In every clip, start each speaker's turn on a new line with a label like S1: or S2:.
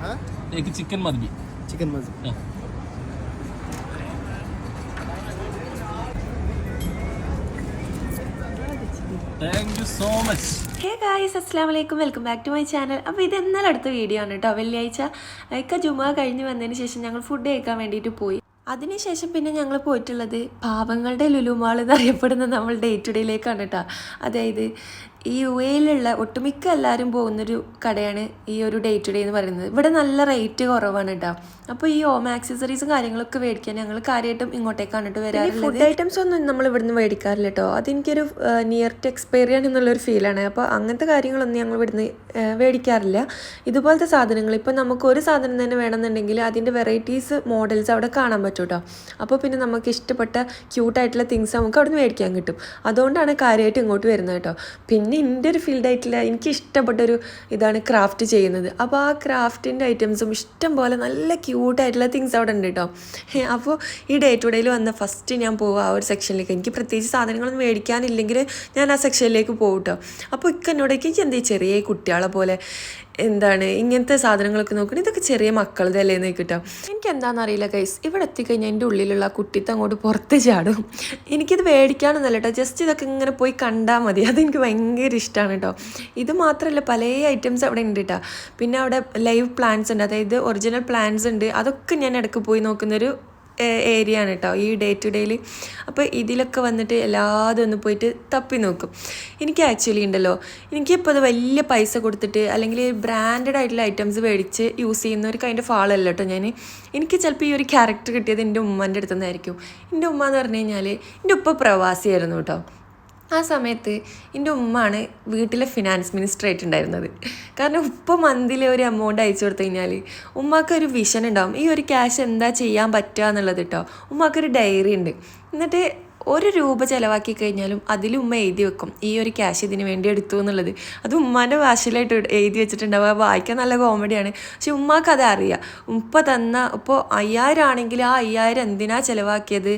S1: एक चिकन मर्गी.
S2: चिकन मर्गी.
S1: Thank you so much.
S3: Hey guys, അസ്സലാമു അലൈക്കും, welcome back to my channel. അപ്പോൾ ഇത് ഇന്നലെ അടുത്ത വീഡിയോ ആണ് കേട്ടോ. വെള്ളിയാഴ്ച ജുമാ കഴിഞ്ഞ് വന്നതിന് ശേഷം ഞങ്ങൾ ഫുഡ് കഴിക്കാൻ വേണ്ടിയിട്ട് പോയി. അതിനുശേഷം പിന്നെ ഞങ്ങൾ പോയിട്ടുള്ളത് പാവങ്ങളുടെ ലുലു മാൾ എന്നറിയപ്പെടുന്ന നമ്മൾ ഡേ ടു ഡേയിലേക്കാണ് കേട്ടോ. അതായത് ഈ യു എയിലുള്ള ഒട്ടുമിക്ക എല്ലാവരും പോകുന്നൊരു കടയാണ് ഈ ഒരു ഡേ ടു ഡേ എന്ന് പറയുന്നത്. ഇവിടെ നല്ല റേറ്റ് കുറവാണ് കേട്ടോ. അപ്പോൾ ഈ ഹോം ആക്സസറീസും കാര്യങ്ങളൊക്കെ മേടിക്കാൻ ഞങ്ങൾ കാര്യമായിട്ടും ഇങ്ങോട്ടേക്കാണ് കേട്ടോ വരാറുള്ളത്. ഫുഡ് ഐറ്റംസ് ഒന്നും നമ്മൾ ഇവിടുന്ന് മേടിക്കാറില്ല കേട്ടോ. അതെനിക്കൊരു നിയർ ടു എക്സ്പയറി എന്നുള്ളൊരു ഫീലാണ്. അപ്പോൾ അങ്ങനത്തെ കാര്യങ്ങളൊന്നും ഞങ്ങൾ ഇവിടുന്ന് മേടിക്കാറില്ല. ഇതുപോലത്തെ സാധനങ്ങൾ ഇപ്പോൾ നമുക്ക് ഒരു സാധനം തന്നെ വേണമെന്നുണ്ടെങ്കിൽ അതിൻ്റെ വെറൈറ്റീസ് മോഡൽസ് അവിടെ കാണാൻ പറ്റും കേട്ടോ. അപ്പോൾ പിന്നെ നമുക്ക് ഇഷ്ടപ്പെട്ട ക്യൂട്ടായിട്ടുള്ള തിങ്സ് നമുക്ക് അവിടെ നിന്ന് മേടിക്കാൻ കിട്ടും. അതുകൊണ്ടാണ് കാര്യമായിട്ട് ഇങ്ങോട്ട് വരുന്നത് കേട്ടോ. പിന്നെ എൻ്റെ ഒരു ഫീൽഡായിട്ടില്ല, എനിക്ക് ഇഷ്ടപ്പെട്ടൊരു ഇതാണ് ക്രാഫ്റ്റ് ചെയ്യുന്നത്. അപ്പോൾ ആ ക്രാഫ്റ്റിൻ്റെ ഐറ്റംസും ഇഷ്ടം പോലെ നല്ല ക്യൂട്ടായിട്ടുള്ള തിങ്സ് അവിടെ ഉണ്ട് കേട്ടോ. അപ്പോൾ ഈ ഡേ ടു ഡേയിൽ വന്ന ഫസ്റ്റ് ഞാൻ പോകുക ആ ഒരു സെക്ഷനിലേക്ക്. എനിക്ക് പ്രത്യേകിച്ച് സാധനങ്ങളൊന്നും മേടിക്കാനില്ലെങ്കിൽ ഞാൻ ആ സെക്ഷനിലേക്ക് പോകും കേട്ടോ. അപ്പോൾ എന്നോടേക്ക് എന്താ ചെറിയ കുട്ടികളെ പോലെ ഇങ്ങനത്തെ സാധനങ്ങളൊക്കെ നോക്കണം, ഇതൊക്കെ ചെറിയ മക്കളതല്ലേ എന്ന് കിട്ടാം. എനിക്ക് എന്താണെന്നറിയില്ല ഗൈസ്, ഇവിടെ എത്തിക്കഴിഞ്ഞാൽ എൻ്റെ ഉള്ളിലുള്ള കുട്ടിത്തെ അങ്ങോട്ട് പുറത്ത് ചാടും. എനിക്കിത് മേടിക്കാനൊന്നുമല്ല കേട്ടോ, ജസ്റ്റ് ഇതൊക്കെ ഇങ്ങനെ പോയി കണ്ടാൽ മതി. അതെനിക്ക് ഭയങ്കര ഇഷ്ടമാണ് കേട്ടോ. ഇത് മാത്രമല്ല പല ഐറ്റംസ് അവിടെ ഉണ്ട് കേട്ടോ. പിന്നെ അവിടെ ലൈവ് പ്ലാന്റ്സ് ഉണ്ട്, അതായത് ഒറിജിനൽ പ്ലാന്റ്സ് ഉണ്ട്. അതൊക്കെ ഞാൻ ഇടയ്ക്ക് പോയി നോക്കുന്നൊരു ഏരിയ ആണ് കേട്ടോ ഈ ഡേ ടു ഡേയിൽ. അപ്പോൾ ഇതിലൊക്കെ വന്നിട്ട് എല്ലാതും ഒന്ന് പോയിട്ട് തപ്പി നോക്കും. എനിക്ക് ആക്ച്വലി ഉണ്ടല്ലോ, എനിക്കിപ്പോൾ അത് വലിയ പൈസ കൊടുത്തിട്ട് അല്ലെങ്കിൽ ബ്രാൻഡഡ് ആയിട്ടുള്ള ഐറ്റംസ് മേടിച്ച് യൂസ് ചെയ്യുന്ന ഒരു കൈൻഡ് ഓഫ് ആളല്ല കേട്ടോ ഞാൻ. എനിക്ക് ചിലപ്പോൾ ഈ ഒരു ക്യാരക്ടർ കിട്ടിയത് എൻ്റെ ഉമ്മാൻ്റെ അടുത്തു നിന്നായിരിക്കും. എൻ്റെ ഉമ്മ എന്ന് പറഞ്ഞു കഴിഞ്ഞാൽ എൻ്റെ ഉപ്പ പ്രവാസിയായിരുന്നു കേട്ടോ. ആ സമയത്ത് എൻ്റെ ഉമ്മാണ് വീട്ടിലെ ഫിനാൻസ് മിനിസ്റ്റർ ആയിട്ടുണ്ടായിരുന്നത്. കാരണം ഉപ്പ മന്തിലെ ഒരു എമൗണ്ട് അയച്ചു കൊടുത്തു കഴിഞ്ഞാൽ ഉമ്മാക്കൊരു വിഷൻ ഉണ്ടാവും, ഈ ഒരു ക്യാഷ് എന്താ ചെയ്യാൻ പറ്റുക എന്നുള്ളത് കേട്ടോ. ഉമ്മാക്കൊരു ഡയറി ഉണ്ട്. എന്നിട്ട് ₹1 ചിലവാക്കി കഴിഞ്ഞാലും അതിൽ ഉമ്മ എഴുതി വെക്കും ഈ ഒരു ക്യാഷ് ഇതിന് വേണ്ടി എടുത്തു എന്നുള്ളത്. അത് ഉമ്മാൻ്റെ ഭാഷയിലായിട്ട് എഴുതി വെച്ചിട്ടുണ്ടാവുക. വായിക്കാൻ നല്ല കോമഡിയാണ്. പക്ഷെ ഉമ്മാക്ക് അത് അറിയാം. ഉപ്പ തന്ന ഇപ്പോൾ 5000 ആണെങ്കിൽ ആ 5000 എന്തിനാ ചിലവാക്കിയത്,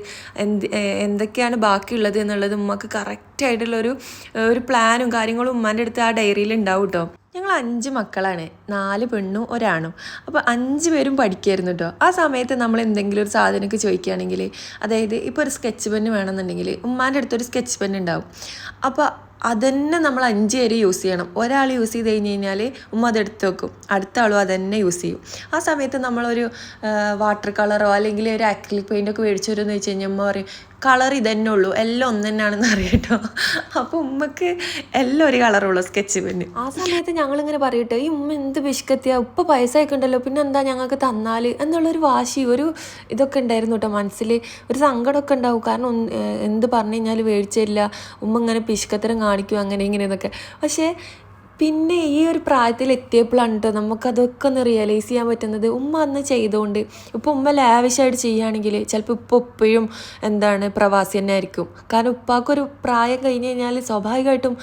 S3: എന്തൊക്കെയാണ് ബാക്കിയുള്ളത് എന്നുള്ളത് ഉമ്മക്ക് കറക്റ്റായിട്ടുള്ളൊരു പ്ലാനും കാര്യങ്ങളും ഉമ്മാൻ്റെ അടുത്ത് ആ ഡയറിയിൽ ഉണ്ടാവും കേട്ടോ. ഞങ്ങൾ 5 മക്കളാണ്, 4 പെണ്ണും 1 ആണും. അപ്പോൾ 5 പേരും പഠിക്കായിരുന്നു കേട്ടോ. ആ സമയത്ത് നമ്മൾ എന്തെങ്കിലും ഒരു സാധനമൊക്കെ ചോദിക്കുകയാണെങ്കിൽ, അതായത് ഇപ്പോൾ ഒരു സ്കെച്ച് പെന്ന് വേണമെന്നുണ്ടെങ്കിൽ ഉമ്മാൻ്റെ അടുത്തൊരു സ്കെച്ച് പെന്ന് ഉണ്ടാവും. അപ്പോൾ അതന്നെ നമ്മൾ 5 പേര് യൂസ് ചെയ്യണം. ഒരാൾ യൂസ് ചെയ്ത് കഴിഞ്ഞ് കഴിഞ്ഞാൽ ഉമ്മ അതെടുത്ത് വെക്കും, അടുത്ത ആളും അതന്നെ യൂസ് ചെയ്യും. ആ സമയത്ത് നമ്മളൊരു വാട്ടർ കളറോ അല്ലെങ്കിൽ ഒരു അക്രിലിക് പെയിൻ്റൊക്കെ മേടിച്ചു വരുമെന്ന് വെച്ച് കഴിഞ്ഞാൽ ഉമ്മ പറയും കളർ ഇതന്നെ ഉള്ളൂ, എല്ലാം ഒന്ന് തന്നെയാണെന്ന് അറിയാം കേട്ടോ. അപ്പോൾ ഉമ്മക്ക് എല്ലാം ഒരു കളറുള്ളൂ സ്കെച്ച് പെന്ന്. ആ സമയത്ത് ഞങ്ങളിങ്ങനെ പറയട്ടെ, ഈ ഉമ്മ എന്ത് പിശുക്കത്തിയാ, ഉപ്പ പൈസ ഒക്കെ ഉണ്ടല്ലോ, പിന്നെ എന്താ ഞങ്ങൾക്ക് തന്നാൽ എന്നുള്ളൊരു വാശി, ഒരു ഇതൊക്കെ ഉണ്ടായിരുന്നു കേട്ടോ മനസ്സിൽ. ഒരു സങ്കടമൊക്കെ ഉണ്ടാവും. കാരണം എന്ത് പറഞ്ഞു കഴിഞ്ഞാൽ മേടിച്ചില്ല, ഉമ്മ ഇങ്ങനെ പിശുക്കത്തരം കാണിക്കും അങ്ങനെ ഇങ്ങനെ എന്നൊക്കെ. പക്ഷേ പിന്നെ ഈ ഒരു പ്രായത്തിൽ എത്തിയപ്പോഴാണ് കേട്ടോ നമുക്കതൊക്കെ ഒന്ന് റിയലൈസ് ചെയ്യാൻ പറ്റുന്നത്. ഉമ്മ അന്ന് ചെയ്തുകൊണ്ട് ഇപ്പോൾ ഉമ്മ ലാവിഷായിട്ട് ചെയ്യുകയാണെങ്കിൽ ചിലപ്പോൾ ഇപ്പോഴും പ്രവാസി തന്നെ ആയിരിക്കും. കാരണം ഉപ്പാക്കൊരു പ്രായം കഴിഞ്ഞ് കഴിഞ്ഞാൽ സ്വാഭാവികമായിട്ടും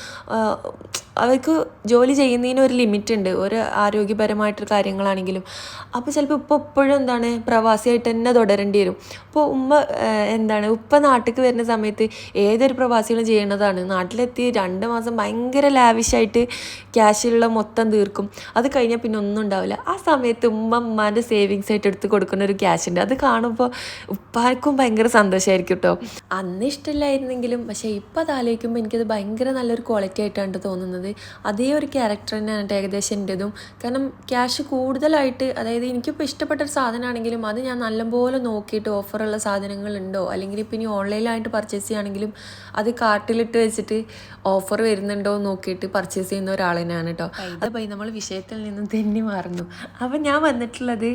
S3: അവർക്ക് ജോലി ചെയ്യുന്നതിന് ഒരു ലിമിറ്റ് ഉണ്ട്, ഒരു ആരോഗ്യപരമായിട്ടുള്ള കാര്യങ്ങളാണെങ്കിലും. അപ്പോൾ ചിലപ്പോൾ ഇപ്പോഴും പ്രവാസിയായിട്ട് തന്നെ തുടരേണ്ടി വരും. അപ്പോൾ ഉപ്പ നാട്ടിലേക്ക് വരുന്ന സമയത്ത് ഏതൊരു പ്രവാസികളും ചെയ്യണതാണ്, നാട്ടിലെത്തി 2 മാസം ഭയങ്കര ലാവിഷായിട്ട് ക്യാഷിലുള്ള മൊത്തം തീർക്കും. അത് കഴിഞ്ഞാൽ പിന്നെ ഒന്നും ഉണ്ടാവില്ല. ആ സമയത്ത് ഉമ്മാൻ്റെ സേവിങ്സ് ആയിട്ട് എടുത്ത് കൊടുക്കുന്ന ഒരു ക്യാഷ് ഉണ്ട്. അത് കാണുമ്പോൾ ഉപ്പാർക്കും ഭയങ്കര സന്തോഷമായിരിക്കും കേട്ടോ. അന്ന് ഇഷ്ടമില്ലായിരുന്നെങ്കിലും പക്ഷേ ഇപ്പോൾ അത് ആലോചിക്കുമ്പോൾ എനിക്കത് ഭയങ്കര നല്ലൊരു ക്വാളിറ്റി ആയിട്ടാണ് തോന്നുന്നത്. അതേ ഒരു ക്യാരക്ടർ തന്നെയാണ് ഏകദേശം എൻ്റെതും. കാരണം ക്യാഷ് കൂടുതലായിട്ട്, അതായത് എനിക്കിപ്പോൾ ഇഷ്ടപ്പെട്ടൊരു സാധനമാണെങ്കിലും അത് ഞാൻ നല്ലപോലെ നോക്കിയിട്ട് ഓഫറുള്ള സാധനങ്ങളുണ്ടോ, അല്ലെങ്കിൽ ഇപ്പം ഇനി ഓൺലൈനായിട്ട് പർച്ചേസ് ചെയ്യുകയാണെങ്കിലും അത് കാർട്ടിലിട്ട് വെച്ചിട്ട് ഓഫർ വരുന്നുണ്ടോ എന്ന് നോക്കിയിട്ട് പർച്ചേസ് ചെയ്യുന്ന ഒരാൾ തന്നെയാണ് കേട്ടോ. അപ്പോൾ നമ്മൾ വിഷയത്തിൽ നിന്നും തെന്നി മാറുന്നു. അപ്പം ഞാൻ വന്നിട്ടുള്ളത്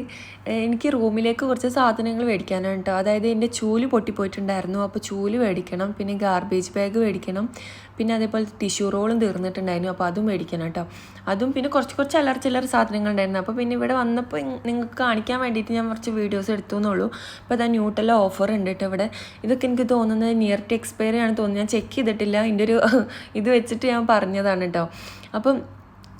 S3: എനിക്ക് റൂമിലേക്ക് കുറച്ച് സാധനങ്ങൾ മേടിക്കാനാണ് കേട്ടോ. അതായത് എൻ്റെ ചൂല് പൊട്ടിപ്പോയിട്ടുണ്ടായിരുന്നു, അപ്പോൾ ചൂല് മേടിക്കണം, പിന്നെ ഗാർബേജ് ബാഗ് മേടിക്കണം, പിന്നെ അതേപോലെ ടിഷ്യൂ റോളും തീർന്നിട്ടുണ്ടായിരുന്നു, അപ്പോൾ അതും മേടിക്കണം കേട്ടോ. അതും പിന്നെ കുറച്ച് ചില്ലറ സാധനങ്ങളുണ്ടായിരുന്നു. അപ്പോൾ പിന്നെ ഇവിടെ വന്നപ്പോൾ നിങ്ങൾക്ക് കാണിക്കാൻ വേണ്ടിയിട്ട് ഞാൻ കുറച്ച് വീഡിയോസ് എടുത്തു എന്നുള്ളൂ. അപ്പോൾ അതാ ന്യൂട്ടെല്ലാം ഓഫർ ഉണ്ട് കേട്ടോ ഇവിടെ. ഇതൊക്കെ എനിക്ക് തോന്നുന്നത് നിയർ ടു എക്സ്പയറി ആണ് തോന്നുന്നത്. ഞാൻ ചെക്ക് ചെയ്തിട്ടില്ല, ഇതിൻ്റെ ഒരു ഇത് വെച്ചിട്ട് ഞാൻ പറഞ്ഞതാണ് കേട്ടോ. അപ്പം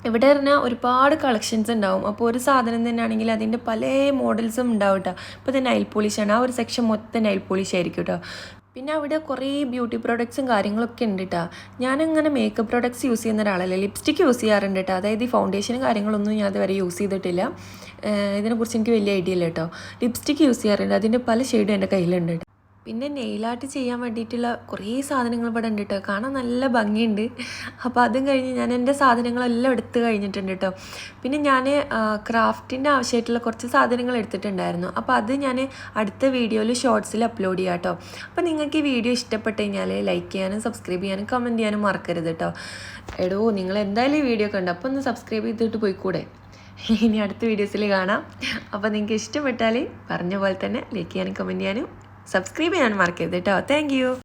S3: ഇവിടെ പറഞ്ഞാൽ ഒരുപാട് കളക്ഷൻസ് ഉണ്ടാവും. അപ്പോൾ ഒരു സാധനം തന്നെ ആണെങ്കിൽ അതിൻ്റെ പല മോഡൽസും ഉണ്ടാവും കേട്ടോ. ഇപ്പോൾ ഇത് നൈൽ പോളിഷാണ്, ആ ഒരു സെക്ഷൻ മൊത്തം നൈൽ പോളിഷ് ആയിരിക്കും കേട്ടോ. പിന്നെ അവിടെ കുറേ ബ്യൂട്ടി പ്രോഡക്ട്സും കാര്യങ്ങളൊക്കെ ഉണ്ട് കേട്ടോ. ഞാനങ്ങനെ മേക്കപ്പ് പ്രോഡക്ട്സ് യൂസ് ചെയ്യുന്ന ഒരാളല്ല, ലിപ്സ്റ്റിക്ക് യൂസ് ചെയ്യാറുണ്ട് കേട്ടോ. അതായത് ഈ ഫൗണ്ടേഷനും കാര്യങ്ങളൊന്നും ഞാൻ അതുവരെ യൂസ് ചെയ്തിട്ടില്ല. ഇതിനെക്കുറിച്ച് എനിക്ക് വലിയ ഐഡിയ ഇല്ല കേട്ടോ. ലിപ്സ്റ്റിക്ക് യൂസ് ചെയ്യാറുണ്ട്, അതിൻ്റെ പല ഷെയ്ഡും എൻ്റെ കയ്യിലുണ്ട് കേട്ടോ. പിന്നെ നെയിലാർട്ട് ചെയ്യാൻ വേണ്ടിയിട്ടുള്ള കുറേ സാധനങ്ങൾ ഇവിടെ ഉണ്ട് കേട്ടോ. കാണാൻ നല്ല ഭംഗിയുണ്ട്. അപ്പോൾ അതും കഴിഞ്ഞ് ഞാൻ എൻ്റെ സാധനങ്ങളെല്ലാം എടുത്ത് കഴിഞ്ഞിട്ടുണ്ട് കേട്ടോ. പിന്നെ ഞാൻ ക്രാഫ്റ്റിൻ്റെ ആവശ്യമായിട്ടുള്ള കുറച്ച് സാധനങ്ങൾ എടുത്തിട്ടുണ്ടായിരുന്നു. അപ്പോൾ അത് ഞാൻ അടുത്ത വീഡിയോയിൽ ഷോർട്സിൽ അപ്ലോഡ് ചെയ്യാം കേട്ടോ. അപ്പോൾ നിങ്ങൾക്ക് ഈ വീഡിയോ ഇഷ്ടപ്പെട്ട് കഴിഞ്ഞാൽ ലൈക്ക് ചെയ്യാനും സബ്സ്ക്രൈബ് ചെയ്യാനും കമൻറ്റ് ചെയ്യാനും മറക്കരുത് കേട്ടോ. എടോ നിങ്ങൾ എന്തായാലും ഈ വീഡിയോ കണ്ടു, അപ്പോൾ ഒന്ന് സബ്സ്ക്രൈബ് ചെയ്തിട്ട് പോയിക്കൂടെ. ഇനി അടുത്ത വീഡിയോസിൽ കാണാം. അപ്പോൾ നിങ്ങൾക്ക് ഇഷ്ടപ്പെട്ടാൽ പറഞ്ഞ പോലെ തന്നെ ലൈക്ക് ചെയ്യാനും കമൻറ്റ് ചെയ്യാനും സബ്സ്ക്രൈബ് ചെയ്യാൻ മറക്കരുത് കേട്ടോ. Thank you.